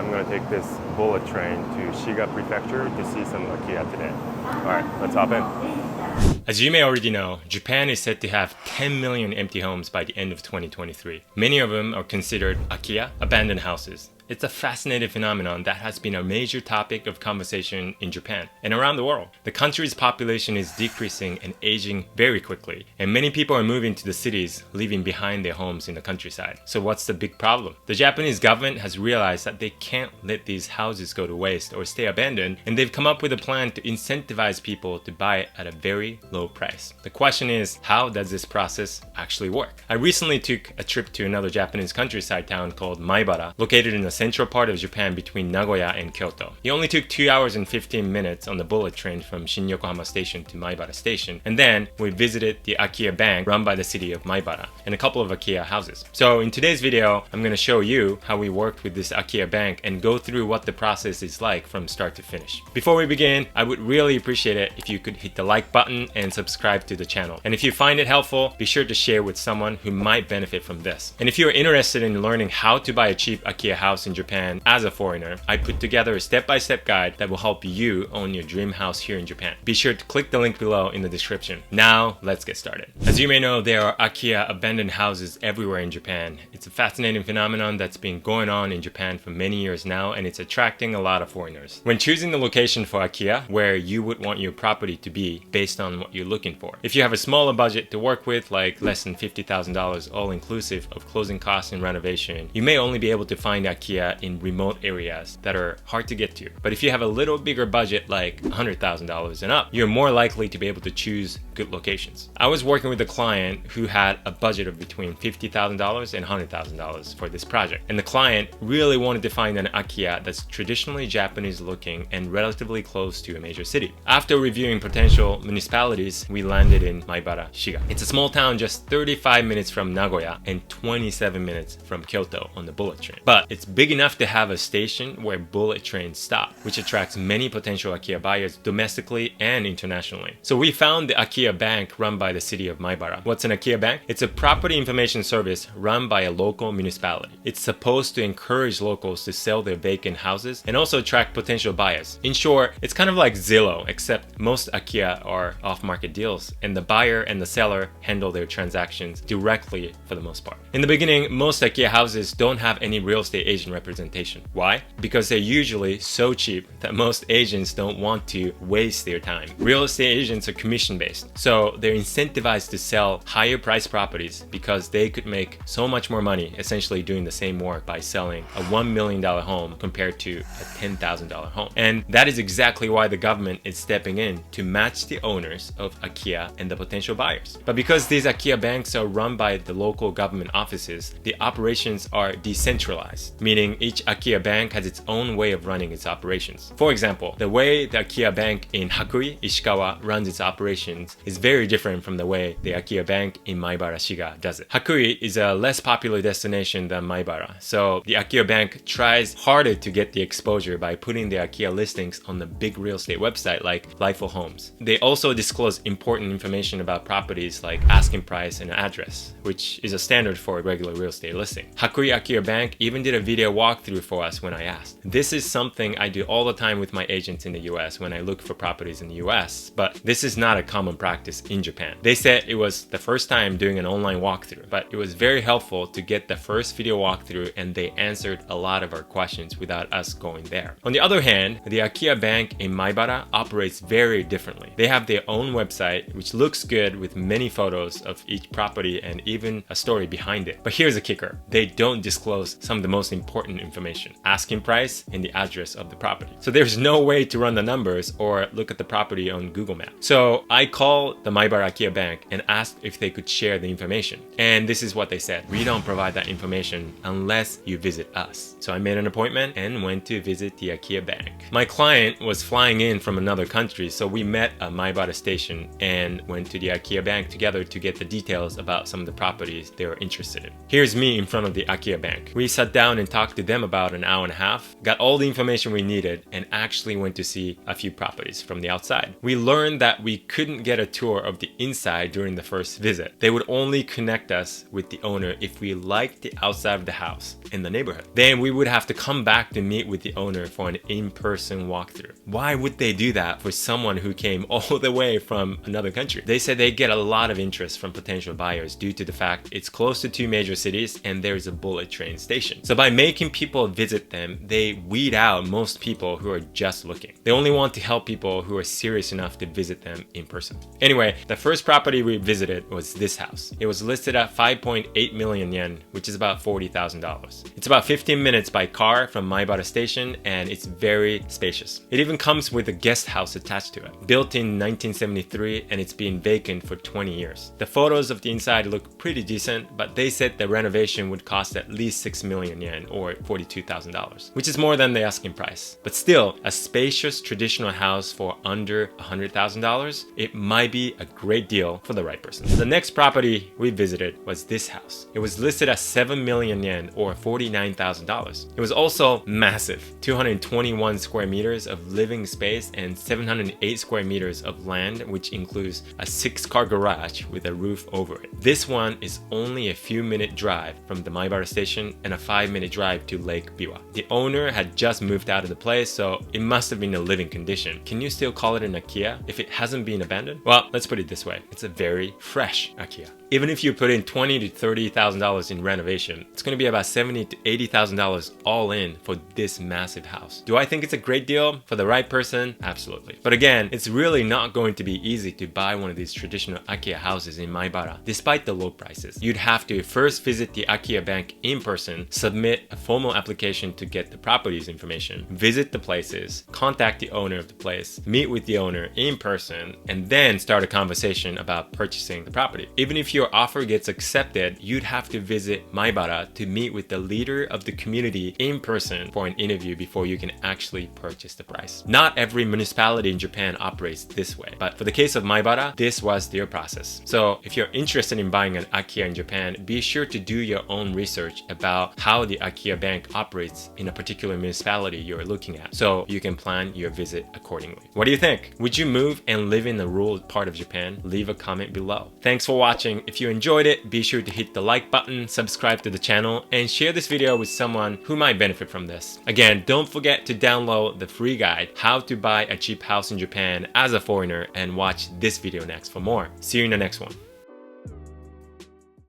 I'm going to take this bullet train to Shiga Prefecture to see some Akiya today. Alright, let's hop in. As you may already know, Japan is said to have 10 million empty homes by the end of 2023. Many of them are considered Akiya, abandoned houses. It's a fascinating phenomenon that has been a major topic of conversation in Japan and around the world. The country's population is decreasing and aging very quickly, and many people are moving to the cities, leaving behind their homes in the countryside. So what's the big problem? The Japanese government has realized that they can't let these houses go to waste or stay abandoned, and they've come up with a plan to incentivize people to buy it at a very low price. The question is, how does this process actually work? I recently took a trip to another Japanese countryside town called Maibara, located in the central part of Japan between Nagoya and Kyoto. It only took 2 hours and 15 minutes on the bullet train from Shin-Yokohama Station to Maibara Station, and then we visited the Akiya Bank run by the city of Maibara and a couple of Akiya houses. So in today's video, I'm going to show you how we worked with this Akiya Bank and go through what the process is like from start to finish. Before we begin, I would really appreciate it if you could hit the like button and subscribe to the channel. And if you find it helpful, be sure to share with someone who might benefit from this. And if you're interested in learning how to buy a cheap Akiya house in Japan as a foreigner, I put together a step-by-step guide that will help you own your dream house here in Japan. Be sure to click the link below in the description. Now, let's get started. As you may know, there are Akiya abandoned houses everywhere in Japan. It's a fascinating phenomenon that's been going on in Japan for many years now, and it's attracting a lot of foreigners. When choosing the location for Akiya, where you would want your property to be based on what you're looking for. If you have a smaller budget to work with, like less than $50,000 all-inclusive of closing costs and renovation, you may only be able to find Akiya in remote areas that are hard to get to. But if you have a little bigger budget, like $100,000 and up, you're more likely to be able to choose good locations. I was working with a client who had a budget of between $50,000 and $100,000 for this project. And the client really wanted to find an Akiya that's traditionally Japanese looking and relatively close to a major city. After reviewing potential municipalities, we landed in Maibara, Shiga. It's a small town just 35 minutes from Nagoya and 27 minutes from Kyoto on the bullet train. But it's big enough to have a station where bullet trains stop, which attracts many potential Akiya buyers domestically and internationally. So we found the Akiya Bank run by the city of Maibara. What's an Akiya Bank? It's a property information service run by a local municipality. It's supposed to encourage locals to sell their vacant houses and also attract potential buyers. In short, it's kind of like Zillow, except most Akiya are off-market deals, and the buyer and the seller handle their transactions directly for the most part. In the beginning, most Akiya houses don't have any real estate agent representation. Why? Because they're usually so cheap that most agents don't want to waste their time. Real estate agents are commission-based, so they're incentivized to sell higher priced properties because they could make so much more money essentially doing the same work by selling a $1 million home compared to a $10,000 home. And that is exactly why the government is stepping in to match the owners of Akiya and the potential buyers. But because these Akiya banks are run by the local government offices, the operations are decentralized, meaning each Akiya bank has its own way of running its operations. For example, the way the Akiya Bank in Hakui, Ishikawa runs its operations is very different from the way the Akiya Bank in Maibara, Shiga does it. Hakui is a less popular destination than Maibara, so the Akiya Bank tries harder to get the exposure by putting the Akiya listings on the big real estate website like Lifeful Homes. They also disclose important information about properties like asking price and address, which is a standard for a regular real estate listing. Hakui Akiya Bank even did a video walkthrough for us when I asked. This is something I do all the time with my agents in the US when I look for properties in the US, but this is not a common practice in Japan. They said it was the first time doing an online walkthrough, but it was very helpful to get the first video walkthrough, and they answered a lot of our questions without us going there. On the other hand, the Akiya Bank in Maibara operates very differently. They have their own website, which looks good with many photos of each property and even a story behind it. But here's a kicker. They don't disclose some of the most important information: asking price and the address of the property. So there's no way to run the numbers or look at the property on Google Maps. So I called the Maibara Akiya Bank and asked if they could share the information. And this is what they said: we don't provide that information unless you visit us. So I made an appointment and went to visit the Akiya Bank. My client was flying in from another country, so we met at Maibara Station and went to the Akiya Bank together to get the details about some of the properties they were interested in. Here's me in front of the Akiya Bank. We sat down and talked talked to them about an hour and a half, got all the information we needed, and actually went to see a few properties from the outside. We learned that we couldn't get a tour of the inside during the first visit. They would only connect us with the owner if we liked the outside of the house in the neighborhood. Then we would have to come back to meet with the owner for an in-person walkthrough. Why would they do that for someone who came all the way from another country? They said they get a lot of interest from potential buyers due to the fact it's close to two major cities and there's a bullet train station. So by making people visit them, they weed out most people who are just looking. They only want to help people who are serious enough to visit them in person. Anyway, the first property we visited was this house. It was listed at 5.8 million yen, which is about $40,000. It's about 15 minutes by car from Maibara station and it's very spacious. It even comes with a guest house attached to it. Built in 1973 and it's been vacant for 20 years. The photos of the inside look pretty decent, but they said the renovation would cost at least 6 million yen or $42,000, which is more than the asking price. But still, a spacious traditional house for under $100,000, it might be a great deal for the right person. The next property we visited was this house. It was listed at 7 million yen or $49,000. It was also massive, 221 square meters of living space and 708 square meters of land, which includes a 6-car garage with a roof over it. This one is only a few minute drive from the Maibara station and a 5-minute drive to Lake Biwa. The owner had just moved out of the place, so it must have been a living condition. Can you still call it an Akiya if it hasn't been abandoned? Well, let's put it this way. It's a very fresh Akiya. Even if you put in $20,000 to $30,000 in renovation, it's going to be about $70,000 to $80,000 all in for this massive house. Do I think it's a great deal for the right person? Absolutely. But again, it's really not going to be easy to buy one of these traditional Akiya houses in Maibara, despite the low prices. You'd have to first visit the Akiya bank in person, submit a formal application to get the property's information, visit the places, contact the owner of the place, meet with the owner in person, and then start a conversation about purchasing the property. Even if your offer gets accepted, you'd have to visit Maibara to meet with the leader of the community in person for an interview before you can actually purchase the price. Not every municipality in Japan operates this way, but for the case of Maibara, this was their process. So if you're interested in buying an Akiya in Japan, be sure to do your own research about how the Akiya bank operates in a particular municipality you're looking at, so you can plan your visit accordingly. What do you think? Would you move and live in a rural part of Japan? Leave a comment below. Thanks for watching. If you enjoyed it, be sure to hit the like button, subscribe to the channel, and share this video with someone who might benefit from this. Again, don't forget to download the free guide, How to Buy a Cheap House in Japan as a Foreigner, and watch this video next for more. See you in the next one.